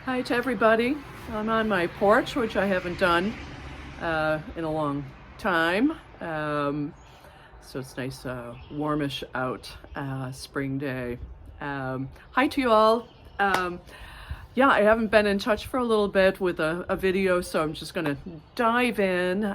Hi to everybody. I'm on my porch, which I haven't done in a long time. So it's nice, warmish out, spring day. Hi to you all. Yeah, I haven't been in touch for a little bit with a video, so I'm just going to dive in.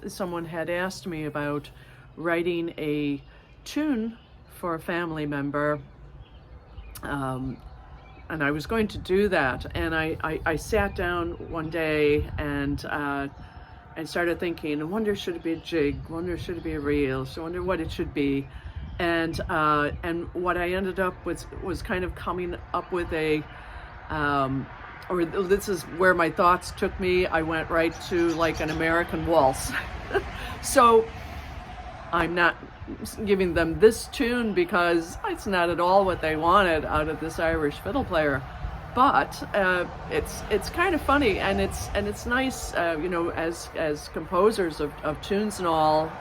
Someone had asked me about writing a tune for a family member. And I was going to do that, and I sat down one day and started thinking, I wonder should it be a jig, wonder should it be a reel, so I wonder what it should be, and what I ended up with was kind of coming up with a or this is where my thoughts took me. I went right to like an American waltz. So I'm not giving them this tune because it's not at all what they wanted out of this Irish fiddle player, but it's kind of funny, and it's nice, as composers of tunes and all,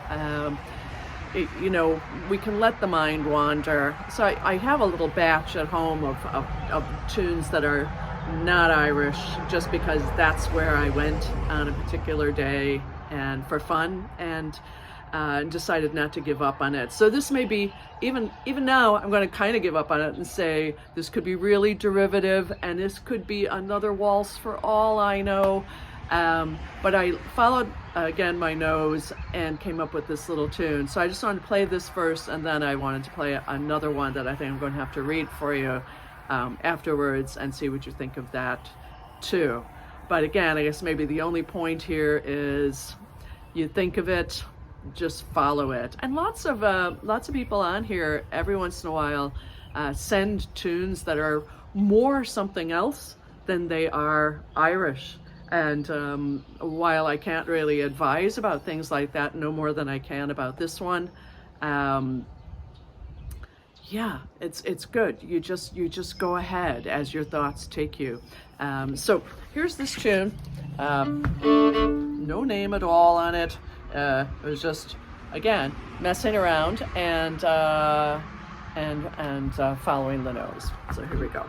we can let the mind wander. So I have a little batch at home of tunes that are not Irish, just because that's where I went on a particular day and for fun, and decided not to give up on it. So this may be, even now, I'm going to kind of give up on it and say this could be really derivative, and this could be another waltz for all I know. But I followed, again, my nose and came up with this little tune. So I just wanted to play this first, and then I wanted to play another one that I think I'm going to have to read for you afterwards, and see what you think of that too. But again, I guess maybe the only point here is you think of it, just follow it. And lots of people on here every once in a while send tunes that are more something else than they are Irish. And while I can't really advise about things like that no more than I can about this one, yeah, it's good. You just go ahead as your thoughts take you. So here's this tune. No name at all on it. It was just, again, messing around and following the nose. So here we go.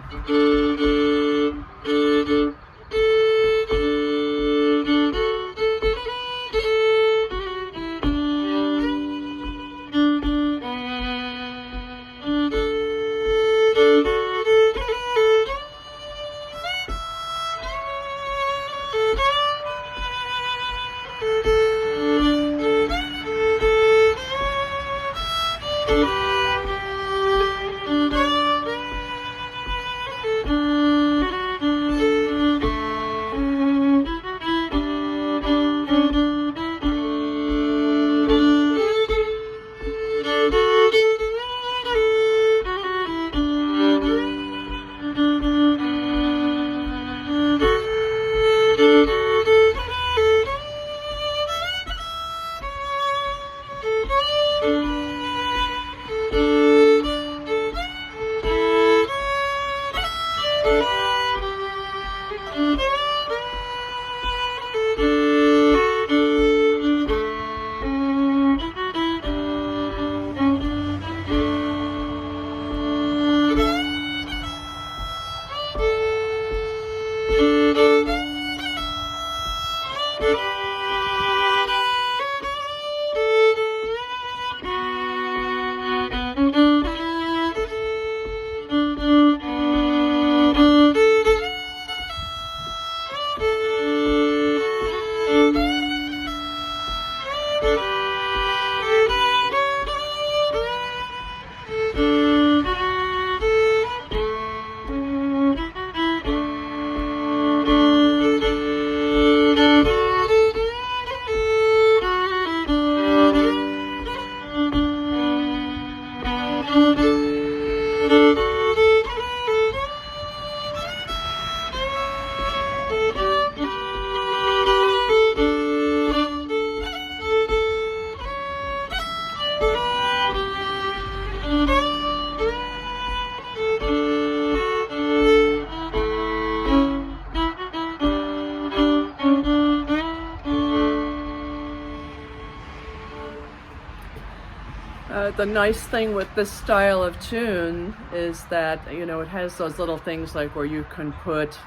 the nice thing with this style of tune is that, you know, it has those little things like where you can put,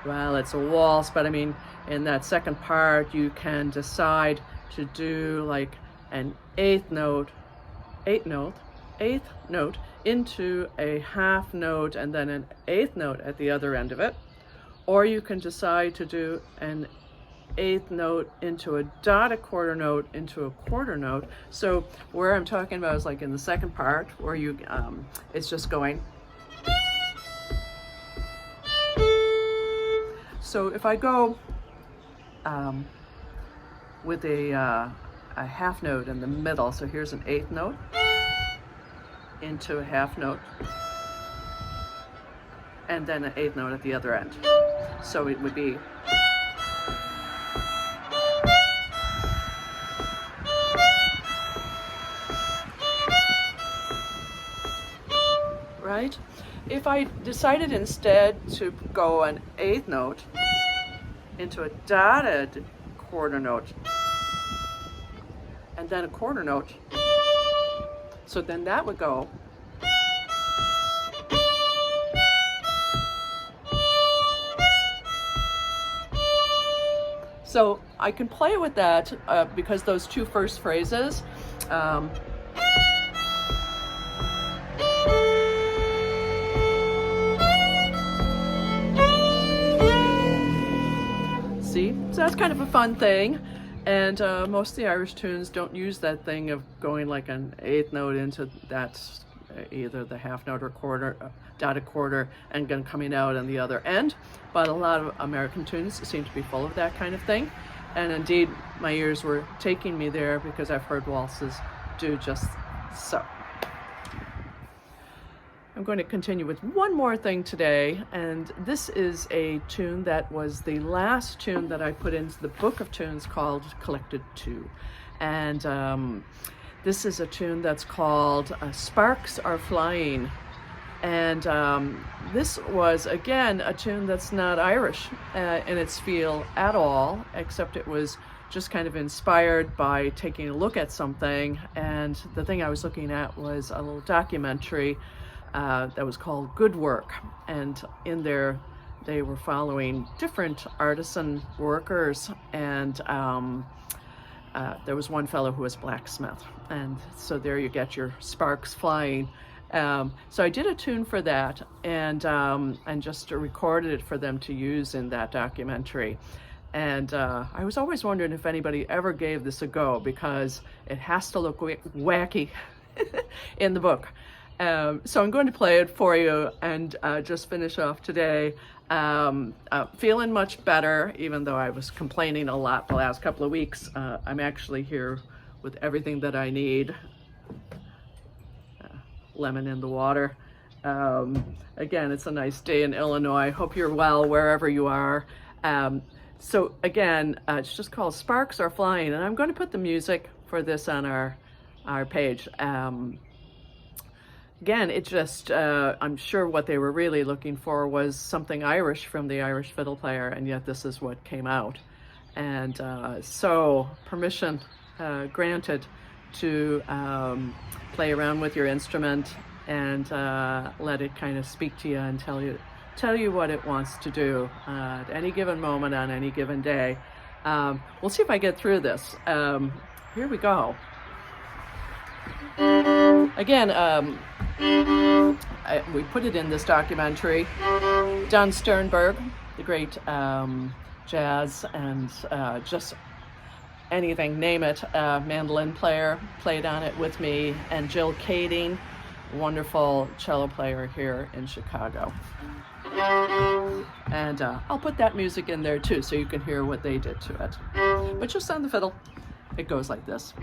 well, it's a waltz, but I mean, in that second part, you can decide to do like an eighth note into a half note and then an eighth note at the other end of it. Or you can decide to do an eighth note into a dotted quarter note into a quarter note. So where I'm talking about is like in the second part where you it's just going. So if I go with a half note in the middle, so here's an eighth note into a half note and then an eighth note at the other end. So it would be right? If I decided instead to go an eighth note into a dotted quarter note and then a quarter note, so then that would go so I can play with that because those two first phrases see, so that's kind of a fun thing. And most of the Irish tunes don't use that thing of going like an eighth note into that, either the half note or quarter, dotted quarter, and then coming out on the other end. But a lot of American tunes seem to be full of that kind of thing. And indeed, my ears were taking me there because I've heard waltzes do just so. I'm going to continue with one more thing today, and this is a tune that was the last tune that I put into the book of tunes called Collected 2. And this is a tune that's called Sparks Are Flying. And this was, again, a tune that's not Irish in its feel at all, except it was just kind of inspired by taking a look at something. And the thing I was looking at was a little documentary that was called Good Work, and in there they were following different artisan workers, and there was one fellow who was a blacksmith, and so there you get your sparks flying. So I did a tune for that, and just recorded it for them to use in that documentary. And I was always wondering if anybody ever gave this a go, because it has to look wacky in the book. So I'm going to play it for you and just finish off today. Feeling much better, even though I was complaining a lot the last couple of weeks. I'm actually here with everything that I need. Lemon in the water. Again, it's a nice day in Illinois. Hope you're well wherever you are. So again, it's just called Sparks Are Flying, and I'm going to put the music for this on our page. Again, it just, I'm sure what they were really looking for was something Irish from the Irish fiddle player, and yet this is what came out. And so permission granted to play around with your instrument and let it kind of speak to you and tell you what it wants to do at any given moment on any given day. We'll see if I get through this. Here we go. Again, we put it in this documentary. Don Sternberg, the great jazz and just anything, name it, mandolin player, played on it with me, and Jill Kading, wonderful cello player here in Chicago. And I'll put that music in there too, so you can hear what they did to it. But just on the fiddle, it goes like this.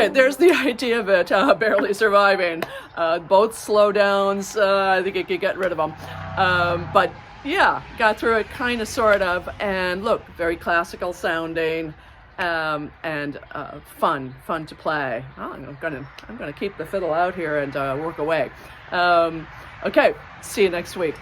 Okay, there's the idea of it, barely surviving. Both slowdowns, I think you could get rid of them. But yeah, got through it kind of, sort of, and look, very classical sounding, and fun to play. Oh, I'm gonna keep the fiddle out here and work away. Okay, see you next week.